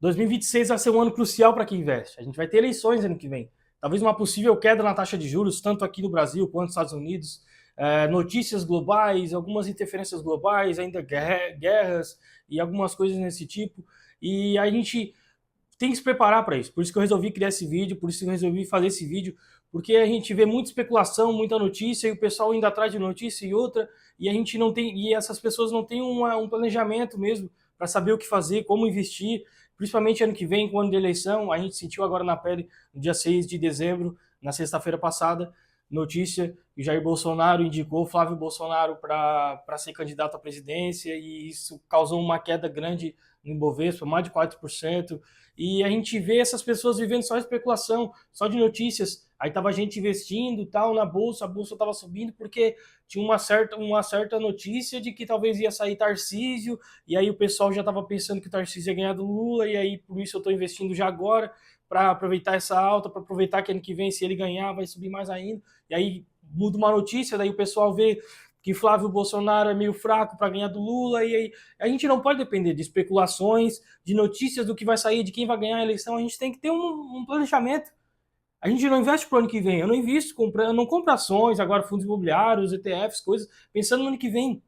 2026 vai ser um ano crucial para quem investe. A gente vai ter eleições ano que vem. Talvez uma possível queda na taxa de juros, tanto aqui no Brasil quanto nos Estados Unidos. Notícias globais, algumas interferências globais, ainda guerras e algumas coisas nesse tipo. E a gente tem que se preparar para isso. Por isso que eu resolvi criar esse vídeo, por isso que eu resolvi fazer esse vídeo, porque a gente vê muita especulação, muita notícia, e o pessoal indo atrás de notícia e outra, e a gente não tem, e essas pessoas não têm um planejamento mesmo para saber o que fazer, como investir, principalmente ano que vem, com o ano de eleição. A gente sentiu agora na pele, no dia 6 de dezembro, na sexta-feira passada, notícia que Jair Bolsonaro indicou Flávio Bolsonaro para ser candidato à presidência, e isso causou uma queda grande no Ibovespa, mais de 4%. E a gente vê essas pessoas vivendo só de especulação, só de notícias. Aí tava a gente investindo tal na bolsa, a bolsa estava subindo porque tinha uma certa notícia de que talvez ia sair Tarcísio, e aí o pessoal já estava pensando que o Tarcísio ia ganhar do Lula, e aí por isso eu estou investindo já agora para aproveitar essa alta, para aproveitar que ano que vem, se ele ganhar, vai subir mais ainda. E aí muda uma notícia, daí o pessoal vê que Flávio Bolsonaro é meio fraco para ganhar do Lula, e aí a gente não pode depender de especulações, de notícias do que vai sair, de quem vai ganhar a eleição. A gente tem que ter um planejamento. A gente não investe para o ano que vem. Eu não invisto comprando, não compro ações, agora fundos imobiliários, ETFs, coisas, pensando no ano que vem.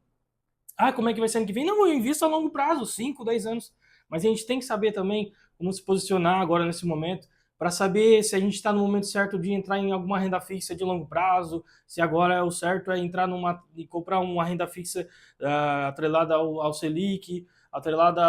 Ah, como é que vai ser ano que vem? Não, eu invisto a longo prazo, 5, 10 anos. Mas a gente tem que saber também como se posicionar agora nesse momento, para saber se a gente está no momento certo de entrar em alguma renda fixa de longo prazo, se agora é o certo é entrar e comprar uma renda fixa atrelada ao Selic, atrelada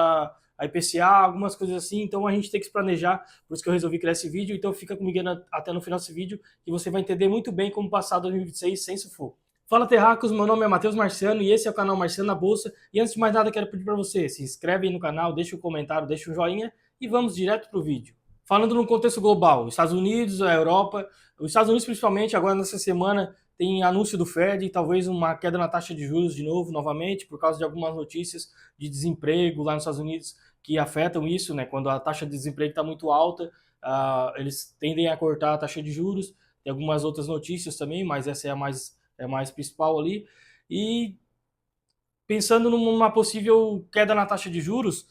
a IPCA, algumas coisas assim. Então a gente tem que se planejar, por isso que eu resolvi criar esse vídeo. Então fica comigo até no final desse vídeo, que você vai entender muito bem como passar 2026 sem sufoco. Fala Terracos, meu nome é Matheus Marciano e esse é o canal Marciano na Bolsa. E antes de mais nada, quero pedir para você, se inscreve aí no canal, deixa um comentário, deixa um joinha e vamos direto para o vídeo. Falando no contexto global, os Estados Unidos, a Europa, os Estados Unidos principalmente, agora nessa semana tem anúncio do Fed, talvez uma queda na taxa de juros de novo, novamente, por causa de algumas notícias de desemprego lá nos Estados Unidos que afetam isso, né? Quando a taxa de desemprego está muito alta, eles tendem a cortar a taxa de juros. Tem algumas outras notícias também, mas essa é a mais principal ali. E pensando numa possível queda na taxa de juros,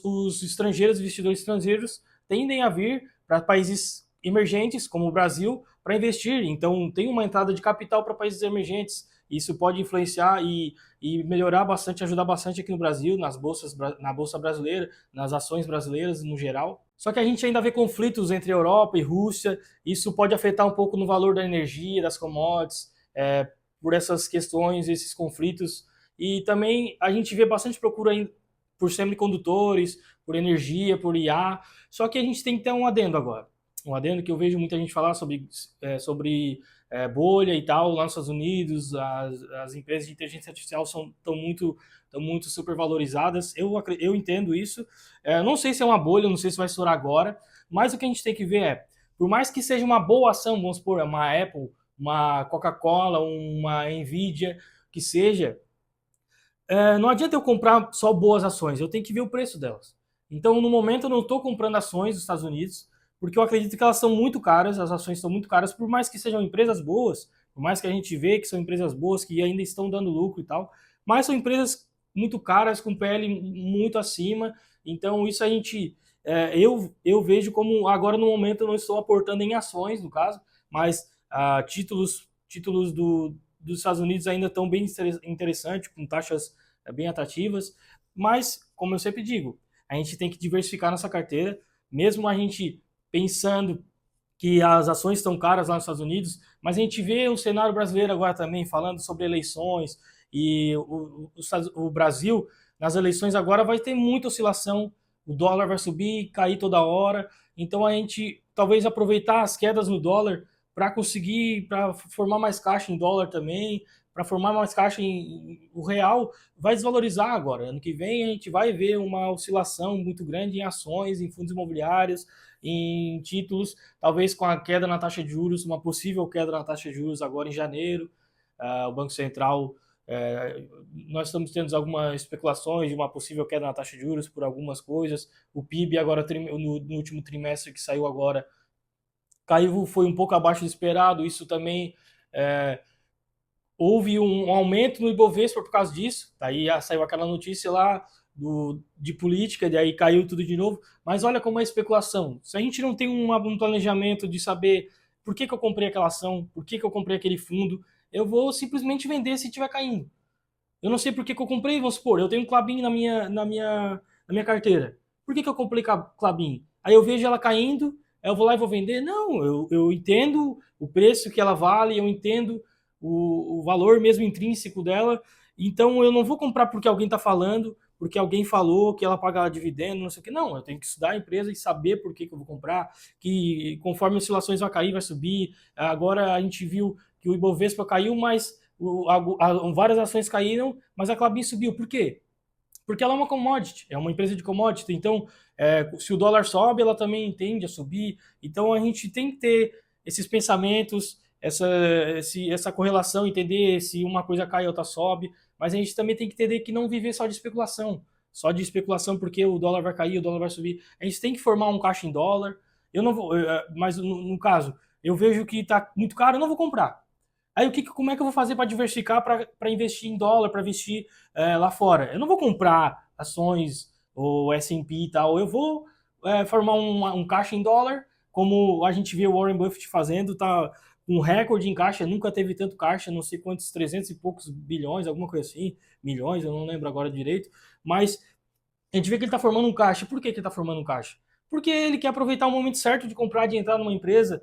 os estrangeiros, investidores estrangeiros, tendem a vir para países emergentes, como o Brasil, para investir. Então, tem uma entrada de capital para países emergentes. Isso pode influenciar e melhorar bastante, ajudar bastante aqui no Brasil, na Bolsa Brasileira, nas ações brasileiras no geral. Só que a gente ainda vê conflitos entre Europa e Rússia. Isso pode afetar um pouco no valor da energia, das commodities, por essas questões, esses conflitos. E também a gente vê bastante procura por semicondutores, por energia, por IA. Só que a gente tem que ter um adendo agora. Um adendo que eu vejo muita gente falar sobre bolha e tal, lá nos Estados Unidos, as empresas de inteligência artificial estão muito supervalorizadas. Eu entendo isso. Não sei se é uma bolha, não sei se vai estourar agora, mas o que a gente tem que ver é, por mais que seja uma boa ação, vamos supor, uma Apple, uma Coca-Cola, uma Nvidia, que seja, não adianta eu comprar só boas ações, eu tenho que ver o preço delas. Então, no momento, eu não estou comprando ações dos Estados Unidos, porque eu acredito que elas são muito caras, as ações são muito caras, por mais que sejam empresas boas, por mais que a gente vê que são empresas boas, que ainda estão dando lucro e tal, mas são empresas muito caras, com PL muito acima. Então, isso eu vejo como, agora no momento, eu não estou aportando em ações, no caso, mas títulos dos Estados Unidos ainda estão bem interessantes, com taxas bem atrativas, mas, como eu sempre digo, a gente tem que diversificar nossa carteira, mesmo a gente pensando que as ações estão caras lá nos Estados Unidos, mas a gente vê o cenário brasileiro agora também, falando sobre eleições, e o Brasil, nas eleições agora, vai ter muita oscilação, o dólar vai subir, cair toda hora, então a gente talvez aproveitar as quedas no dólar para formar mais caixa em dólar também, para formar mais caixa o real vai desvalorizar agora. Ano que vem a gente vai ver uma oscilação muito grande em ações, em fundos imobiliários, em títulos, talvez com a queda na taxa de juros, uma possível queda na taxa de juros agora em janeiro. O Banco Central, nós estamos tendo algumas especulações de uma possível queda na taxa de juros por algumas coisas. O PIB agora no último trimestre que saiu agora caiu, foi um pouco abaixo do esperado. Isso também houve um aumento no Ibovespa por causa disso. Daí saiu aquela notícia lá de política, e aí caiu tudo de novo. Mas olha como é especulação. Se a gente não tem um planejamento de saber por que eu comprei aquela ação, por que eu comprei aquele fundo, eu vou simplesmente vender se estiver caindo. Eu não sei por que eu comprei, vamos supor, eu tenho um Klabin na minha carteira. Por que eu comprei Klabin? Aí eu vejo ela caindo, aí eu vou lá e vou vender? Não, eu entendo o preço que ela vale, eu entendo o valor mesmo intrínseco dela, então eu não vou comprar porque alguém está falando, porque alguém falou que ela paga dividendo, não sei o que. Não, eu tenho que estudar a empresa e saber por que eu vou comprar, que conforme as oscilações vai cair, vai subir. Agora a gente viu que o Ibovespa caiu, mas várias ações caíram, mas a Klabin subiu. Por quê? Porque ela é uma commodity, é uma empresa de commodity. Então, se o dólar sobe, ela também tende a subir. Então, a gente tem que ter esses pensamentos, essa correlação, entender se uma coisa cai, a outra sobe. Mas a gente também tem que entender que não viver só de especulação. Só de especulação porque o dólar vai cair, o dólar vai subir. A gente tem que formar um caixa em dólar. Eu não vou, mas no caso, eu vejo que está muito caro, eu não vou comprar. Aí como é que eu vou fazer para diversificar, para investir em dólar, para investir lá fora? Eu não vou comprar ações ou S&P e tal, eu vou formar um caixa em dólar, como a gente vê o Warren Buffett fazendo, tá com um recorde em caixa, nunca teve tanto caixa, não sei quantos, 300 e poucos bilhões, alguma coisa assim, milhões, eu não lembro agora direito, mas a gente vê que ele está formando um caixa. Por que ele está formando um caixa? Porque ele quer aproveitar o momento certo de comprar, de entrar numa empresa.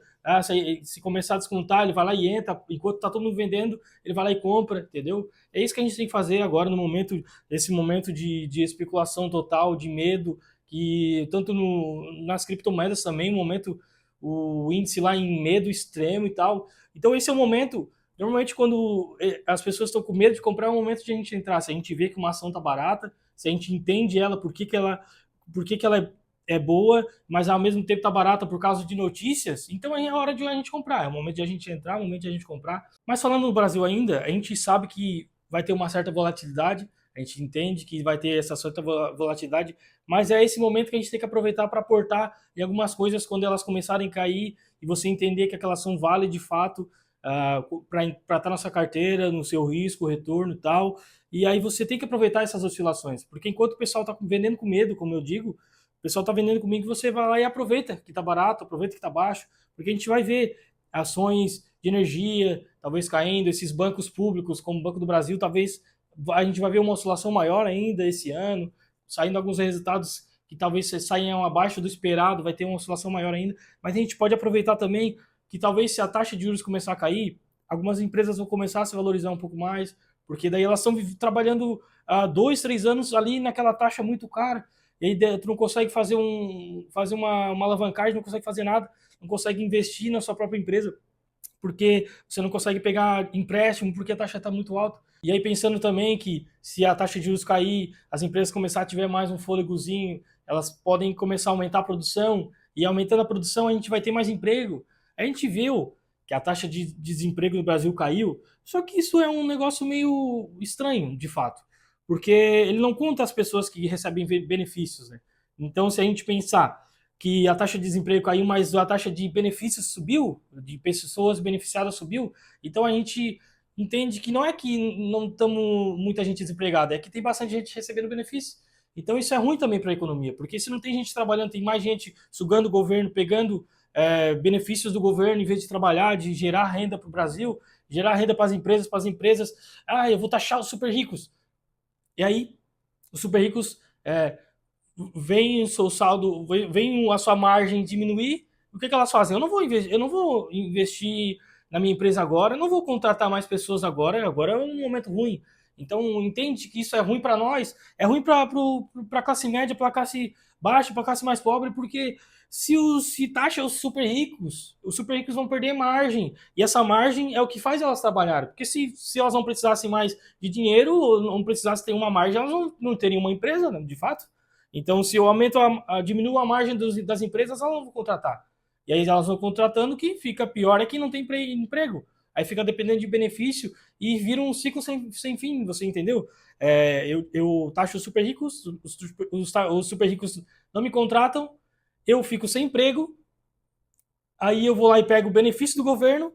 Se começar a descontar, ele vai lá e entra. Enquanto está todo mundo vendendo, ele vai lá e compra, entendeu? É isso que a gente tem que fazer agora no momento, nesse momento de especulação total, de medo, que tanto nas criptomoedas também, o índice lá em medo extremo e tal. Então esse é o momento. Normalmente, quando as pessoas estão com medo de comprar, é o momento de a gente entrar. Se a gente vê que uma ação está barata, se a gente entende ela, por que ela é boa, mas ao mesmo tempo tá barata por causa de notícias, então é a hora de a gente comprar, é o momento de a gente entrar, é o momento de a gente comprar. Mas falando no Brasil ainda, a gente sabe que vai ter uma certa volatilidade, a gente entende que vai ter essa certa volatilidade, mas é esse momento que a gente tem que aproveitar para aportar em algumas coisas quando elas começarem a cair e você entender que aquela ação vale de fato para estar na sua carteira, no seu risco, retorno e tal. E aí você tem que aproveitar essas oscilações, porque enquanto o pessoal está vendendo com medo, como eu digo, o pessoal está vendendo comigo, você vai lá e aproveita que está barato, aproveita que está baixo, porque a gente vai ver ações de energia, talvez caindo, esses bancos públicos, como o Banco do Brasil, talvez a gente vai ver uma oscilação maior ainda esse ano, saindo alguns resultados que talvez saiam abaixo do esperado, vai ter uma oscilação maior ainda, mas a gente pode aproveitar também que talvez se a taxa de juros começar a cair, algumas empresas vão começar a se valorizar um pouco mais, porque daí elas estão trabalhando há 2, 3 anos ali naquela taxa muito cara, e aí tu não consegue fazer uma alavancagem, não consegue fazer nada, não consegue investir na sua própria empresa, porque você não consegue pegar empréstimo, porque a taxa está muito alta. E aí pensando também que se a taxa de juros cair, as empresas começar a tiver mais um fôlegozinho, elas podem começar a aumentar a produção, e aumentando a produção a gente vai ter mais emprego. A gente viu que a taxa de desemprego no Brasil caiu, só que isso é um negócio meio estranho, de fato, porque ele não conta as pessoas que recebem benefícios, né? Então, se a gente pensar que a taxa de desemprego caiu, mas a taxa de benefícios subiu, de pessoas beneficiadas subiu, então a gente entende que não é que não estamos muita gente desempregada, é que tem bastante gente recebendo benefício. Então isso é ruim também para a economia, porque se não tem gente trabalhando, tem mais gente sugando o governo, pegando benefícios do governo em vez de trabalhar, de gerar renda para o Brasil, gerar renda para as empresas, eu vou taxar os super ricos. E aí, os super ricos vem o seu saldo, vem a sua margem diminuir, o que elas fazem? Eu não vou investir na minha empresa agora, eu não vou contratar mais pessoas agora é um momento ruim. Então, entende que isso é ruim para nós, é ruim para a classe média, para a classe baixa, para a classe mais pobre, porque se taxa os super ricos vão perder margem, e essa margem é o que faz elas trabalharem, porque se elas não precisassem mais de dinheiro, não precisassem ter uma margem, elas não teriam uma empresa, né, de fato. Então, se eu diminuo a margem das empresas, elas não vão contratar. E aí elas vão contratando, que fica pior é que não tem emprego. Aí fica dependendo de benefício e vira um ciclo sem fim, você entendeu? Eu taxo os super ricos, os super ricos não me contratam, eu fico sem emprego, aí eu vou lá e pego o benefício do governo,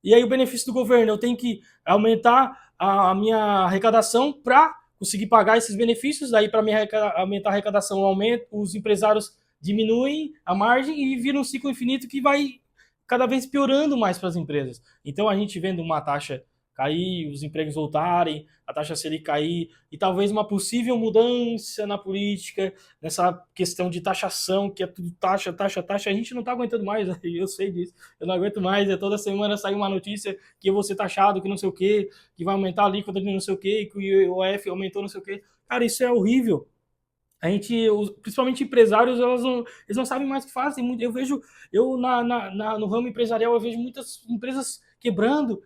e aí o benefício do governo eu tenho que aumentar a minha arrecadação para conseguir pagar esses benefícios, daí para aumentar a arrecadação, aumenta, os empresários diminuem a margem e vira um ciclo infinito que vai cada vez piorando mais para as empresas. Então a gente vendo uma taxa cair, os empregos voltarem, a taxa Selic cair, e talvez uma possível mudança na política, nessa questão de taxação, que é tudo taxa, taxa, taxa, a gente não está aguentando mais, eu sei disso, eu não aguento mais, toda semana sai uma notícia que eu vou ser taxado, que não sei o quê, que vai aumentar a alíquota de não sei o quê, que o IOF aumentou não sei o quê. Cara, isso é horrível. A gente, principalmente empresários, eles não sabem mais o que fazem. Eu vejo, no ramo empresarial, eu vejo muitas empresas quebrando,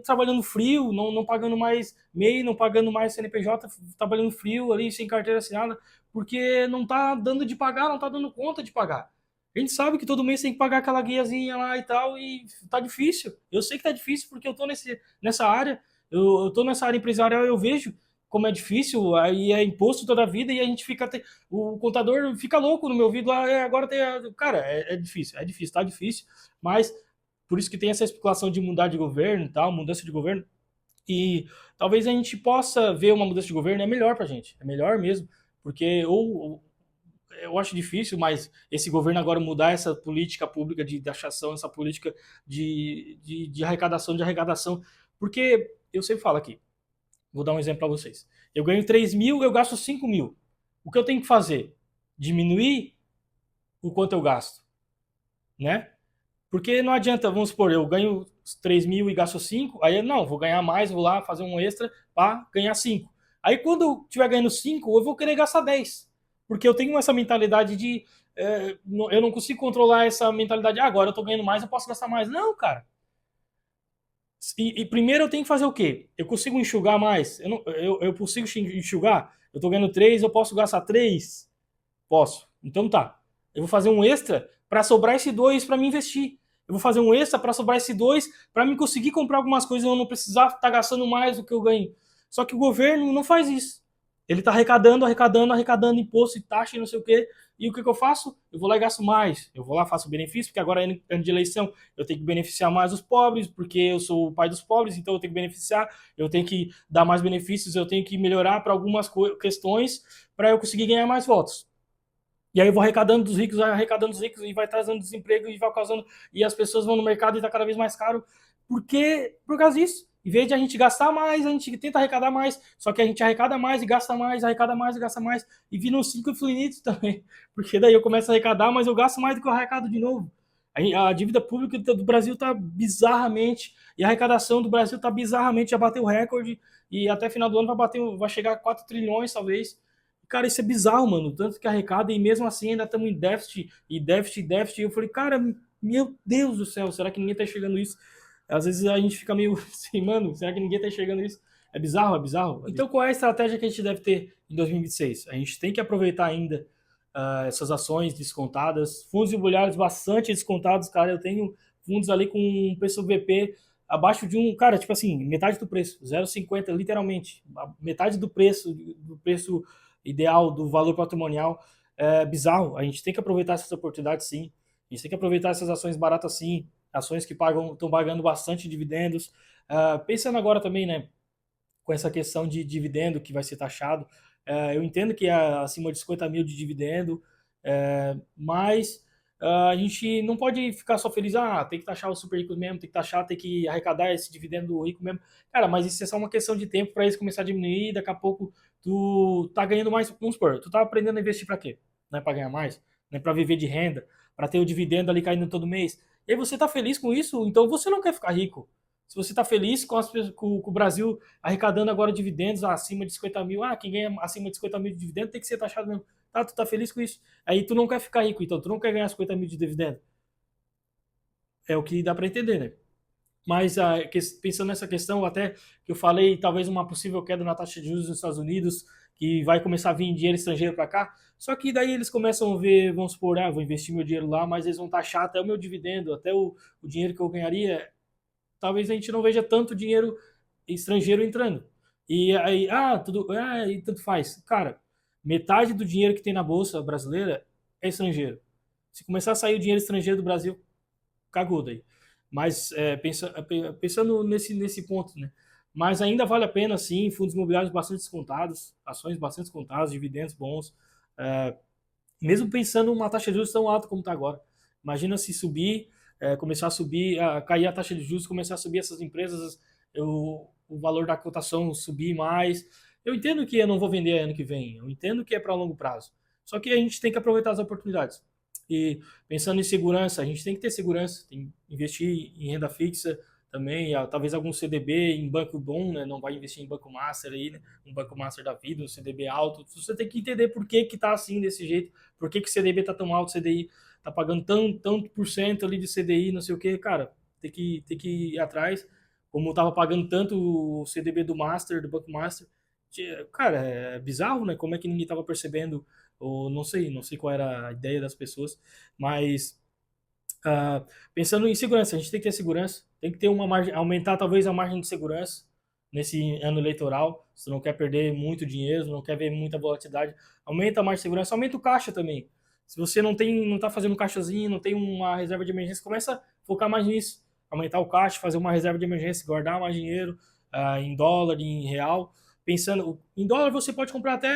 trabalhando frio, não pagando mais MEI, não pagando mais CNPJ, trabalhando frio ali, sem carteira assinada, porque não tá dando de pagar, não tá dando conta de pagar. A gente sabe que todo mês tem que pagar aquela guiazinha lá e tal, e tá difícil. Eu sei que tá difícil porque eu tô nessa área, eu tô nessa área empresarial, eu vejo como é difícil, aí é imposto toda a vida e a gente fica. O contador fica louco no meu ouvido lá, agora tem. Cara, é difícil, tá difícil, mas por isso que tem essa especulação de mudar de governo e tal, mudança de governo. E talvez a gente possa ver uma mudança de governo, é melhor pra gente, é melhor mesmo, porque ou eu acho difícil, mas esse governo agora mudar essa política pública de taxação, essa política de arrecadação, porque eu sempre falo aqui, vou dar um exemplo para vocês. Eu ganho 3 mil, eu gasto 5 mil. O que eu tenho que fazer? Diminuir o quanto eu gasto, né? Porque não adianta, vamos supor, eu ganho 3 mil e gasto 5, aí não, vou ganhar mais, vou lá fazer um extra para ganhar 5. Aí quando eu estiver ganhando 5, eu vou querer gastar 10. Porque eu tenho essa mentalidade de. Eu não consigo controlar essa mentalidade, agora eu tô ganhando mais, eu posso gastar mais. Não, cara. E primeiro eu tenho que fazer o quê? Eu consigo enxugar mais? Eu consigo enxugar? Eu tô ganhando 3, eu posso gastar 3? Posso. Então tá. Eu vou fazer um extra para sobrar esse 2 para me investir. Eu vou fazer um extra para sobrar esse 2 para me conseguir comprar algumas coisas e eu não precisar estar gastando mais do que eu ganho. Só que o governo não faz isso. Ele está arrecadando imposto e taxa e não sei o quê. E o que eu faço? Eu vou lá e gasto mais. Eu vou lá, faço benefício, porque agora é ano de eleição, eu tenho que beneficiar mais os pobres, porque eu sou o pai dos pobres, então eu tenho que beneficiar, eu tenho que dar mais benefícios, eu tenho que melhorar para algumas questões para eu conseguir ganhar mais votos. E aí eu vou arrecadando dos ricos e vai trazendo desemprego e vai causando. E as pessoas vão no mercado e tá cada vez mais caro. Por causa disso. Em vez de a gente gastar mais, a gente tenta arrecadar mais. Só que a gente arrecada mais e gasta mais, arrecada mais e gasta mais. E vira um ciclo infinito também. Porque daí eu começo a arrecadar, mas eu gasto mais do que eu arrecado de novo. A dívida pública do Brasil está bizarramente. E a arrecadação do Brasil está bizarramente. Já bateu recorde. E até final do ano vai chegar a 4 trilhões, talvez. Cara, isso é bizarro, mano. Tanto que arrecada e mesmo assim ainda estamos em déficit e déficit e déficit. E eu falei, cara, meu Deus do céu, será que ninguém tá enxergando isso? Às vezes a gente fica meio assim, mano, será que ninguém tá enxergando isso? É bizarro, é bizarro. Então qual é a estratégia que a gente deve ter em 2026? A gente tem que aproveitar ainda essas ações descontadas, fundos imobiliários bastante descontados, cara. Eu tenho fundos ali com um preço VP abaixo de um, cara, tipo assim, metade do preço, 0,50 literalmente, metade do preço ideal do valor patrimonial. É bizarro. A gente tem que aproveitar essas oportunidades, sim. A gente tem que aproveitar essas ações baratas, sim. Ações que estão pagando bastante dividendos. Pensando agora também, né, com essa questão de dividendo que vai ser taxado, eu entendo que é acima de 50 mil de dividendo, mas a gente não pode ficar só feliz, tem que taxar os super ricos mesmo, tem que taxar, tem que arrecadar esse dividendo do rico mesmo. Cara, mas isso é só uma questão de tempo para isso começar a diminuir, daqui a pouco tu tá ganhando mais, vamos supor, tu tá aprendendo a investir para quê? Não é para ganhar mais, não é para viver de renda, para ter o dividendo ali caindo todo mês. E aí você tá feliz com isso, então você não quer ficar rico. Se você está feliz com o Brasil arrecadando agora dividendos acima de 50 mil, quem ganha acima de 50 mil de dividendo tem que ser taxado mesmo. Tá, tu tá feliz com isso? Aí tu não quer ficar rico, então tu não quer ganhar 50 mil de dividendo. É o que dá para entender, né? Mas pensando nessa questão, até que eu falei, talvez uma possível queda na taxa de juros nos Estados Unidos, que vai começar a vir dinheiro estrangeiro para cá. Só que daí eles começam a ver, vamos supor, vou investir meu dinheiro lá, mas eles vão taxar até o meu dividendo, até o dinheiro que eu ganharia. Talvez a gente não veja tanto dinheiro estrangeiro entrando. E aí, e tanto faz. Cara, metade do dinheiro que tem na bolsa brasileira é estrangeiro. Se começar a sair o dinheiro estrangeiro do Brasil, cagou daí. Mas pensando nesse ponto, né? mas ainda vale a pena, sim, fundos imobiliários bastante descontados, ações bastante descontadas, dividendos bons, é, mesmo pensando numa taxa de juros tão alta como está agora. Imagina se subir, começar a subir, cair a taxa de juros, começar a subir essas empresas, o valor da cotação subir mais. Eu entendo que eu não vou vender ano que vem, eu entendo que é para longo prazo. Só que a gente tem que aproveitar as oportunidades. E pensando em segurança, a gente tem que ter segurança, tem que investir em renda fixa também, talvez algum CDB em banco bom, né? Não vai investir em banco master aí, né? Um banco master da vida, um CDB alto. Você tem que entender por que que tá assim desse jeito, por que que o CDB tá tão alto, o CDI tá pagando tanto por cento ali de CDI, não sei o que, cara, tem que ir atrás, como tava pagando tanto o CDB do Master, do Banco Master, cara, é bizarro, né, como é que ninguém tava percebendo, ou não sei qual era a ideia das pessoas, mas pensando em segurança, a gente tem que ter segurança, tem que ter uma margem, aumentar talvez a margem de segurança nesse ano eleitoral. Se não quer perder muito dinheiro, não quer ver muita volatilidade, aumenta a margem de segurança, aumenta o caixa também. Se você não está fazendo um caixazinho, não tem uma reserva de emergência, começa a focar mais nisso, aumentar o caixa, fazer uma reserva de emergência, guardar mais dinheiro em dólar, em real. Pensando em dólar, você pode comprar até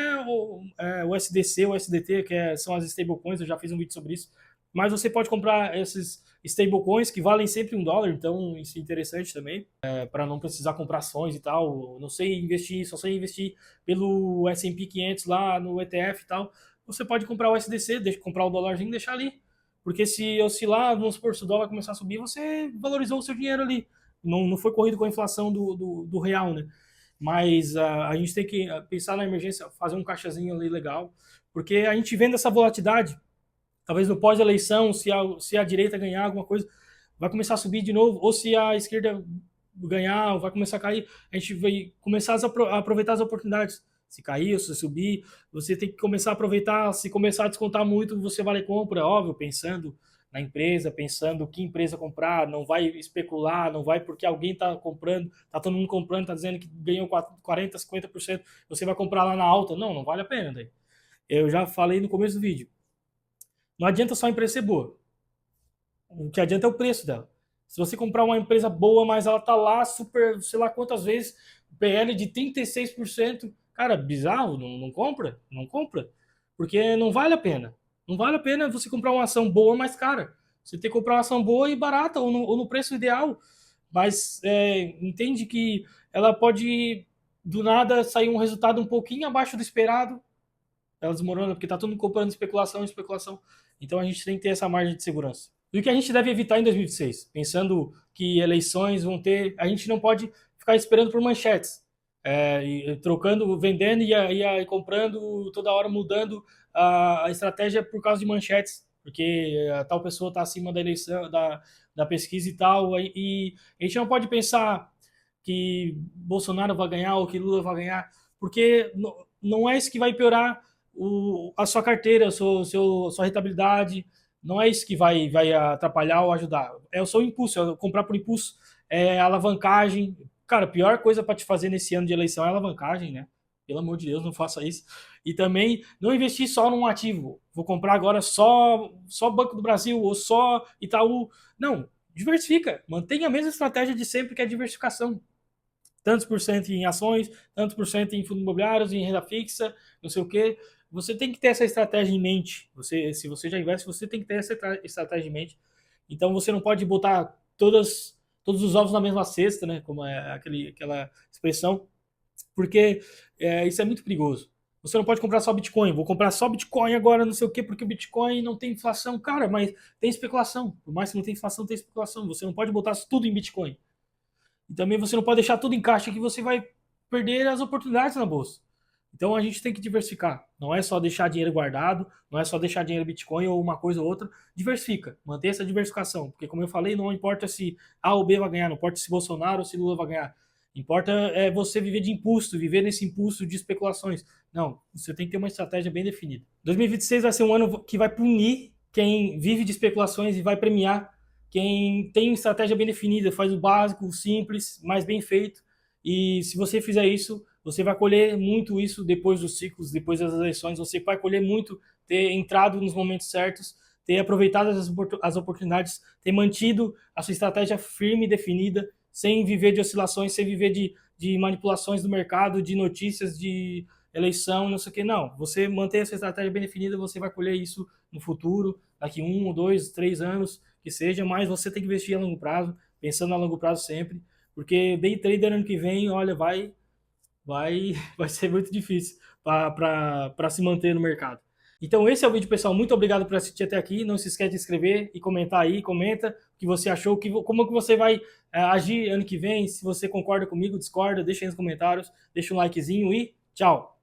o SDC, o SDT, são as stablecoins. Eu já fiz um vídeo sobre isso, mas você pode comprar esses stablecoins que valem sempre $1, então isso é interessante também, para não precisar comprar ações e tal. Não sei investir, só sei investir pelo S&P 500 lá no ETF e tal. Você pode comprar o SDC, comprar o dólarzinho e deixar ali. Porque se oscilar, vamos supor, se o dólar começar a subir, você valorizou o seu dinheiro ali. Não foi corrido com a inflação do real, né? Mas a gente tem que pensar na emergência, fazer um caixazinho ali legal, porque a gente vendo essa volatilidade, talvez no pós-eleição, se a direita ganhar alguma coisa, vai começar a subir de novo, ou se a esquerda ganhar, vai começar a cair, a gente vai começar a aproveitar as oportunidades. Se cair ou se subir, você tem que começar a aproveitar. Se começar a descontar muito, você vale compra, óbvio, pensando na empresa, pensando que empresa comprar, não vai especular, não vai porque alguém está comprando, está todo mundo comprando, está dizendo que ganhou 40%, 50%, você vai comprar lá na alta. Não vale a pena daí. Eu já falei no começo do vídeo. Não adianta só a empresa ser boa. O que adianta é o preço dela. Se você comprar uma empresa boa, mas ela tá lá super, sei lá quantas vezes, PL de 36%, cara, bizarro, não compra? Não compra. Porque não vale a pena. Não vale a pena você comprar uma ação boa, mais cara. Você tem que comprar uma ação boa e barata, ou no preço ideal. Mas entende que ela pode, do nada, sair um resultado um pouquinho abaixo do esperado. Ela desmorona, porque tá todo mundo comprando especulação, especulação. Então a gente tem que ter essa margem de segurança. E o que a gente deve evitar em 2026? Pensando que eleições vão ter. A gente não pode ficar esperando por manchetes. Trocando, vendendo e comprando, toda hora mudando a estratégia por causa de manchetes. Porque a tal pessoa está acima da eleição, da pesquisa e tal. E a gente não pode pensar que Bolsonaro vai ganhar ou que Lula vai ganhar, porque não é isso que vai piorar a sua carteira, sua rentabilidade. Não é isso que vai atrapalhar ou ajudar. É o seu impulso, é comprar por impulso, é alavancagem. Cara, a pior coisa para te fazer nesse ano de eleição é alavancagem, né? Pelo amor de Deus, não faça isso. E também não investir só num ativo. Vou comprar agora só Banco do Brasil ou só Itaú. Não, diversifica. Mantenha a mesma estratégia de sempre, que é a diversificação. Tantos por cento em ações, tantos por cento em fundos imobiliários, em renda fixa, não sei o quê. Você tem que ter essa estratégia em mente. Se você já investe, você tem que ter essa estratégia em mente. Então você não pode botar todos os ovos na mesma cesta, né? Como é aquela expressão, porque isso é muito perigoso. Você não pode comprar só Bitcoin. Vou comprar só Bitcoin agora, não sei o quê, porque o Bitcoin não tem inflação. Cara, mas tem especulação. Por mais que não tenha inflação, tem especulação. Você não pode botar tudo em Bitcoin. E também você não pode deixar tudo em caixa, que você vai perder as oportunidades na bolsa. Então a gente tem que diversificar. Não é só deixar dinheiro guardado, não é só deixar dinheiro Bitcoin ou uma coisa ou outra. Diversifica, manter essa diversificação. Porque, como eu falei, não importa se A ou B vai ganhar, não importa se Bolsonaro ou se Lula vai ganhar. Importa você viver de impulso, viver nesse impulso de especulações. Não, você tem que ter uma estratégia bem definida. 2026 vai ser um ano que vai punir quem vive de especulações e vai premiar quem tem estratégia bem definida, faz o básico, o simples, mas bem feito. E se você fizer isso, você vai colher muito isso depois dos ciclos, depois das eleições. Você vai colher muito ter entrado nos momentos certos, ter aproveitado as oportunidades, ter mantido a sua estratégia firme e definida, sem viver de oscilações, sem viver de manipulações do mercado, de notícias de eleição, não sei o que. Não, você mantém essa estratégia bem definida, você vai colher isso no futuro, daqui 1, 2, 3 anos, que seja, mas você tem que investir a longo prazo, pensando a longo prazo sempre, porque day trader ano que vem, olha, vai ser muito difícil para se manter no mercado. Então esse é o vídeo, pessoal. Muito obrigado por assistir até aqui. Não se esquece de inscrever e comentar aí. Comenta o que você achou, como que você vai agir ano que vem. Se você concorda comigo, discorda, deixa aí nos comentários. Deixa um likezinho e tchau!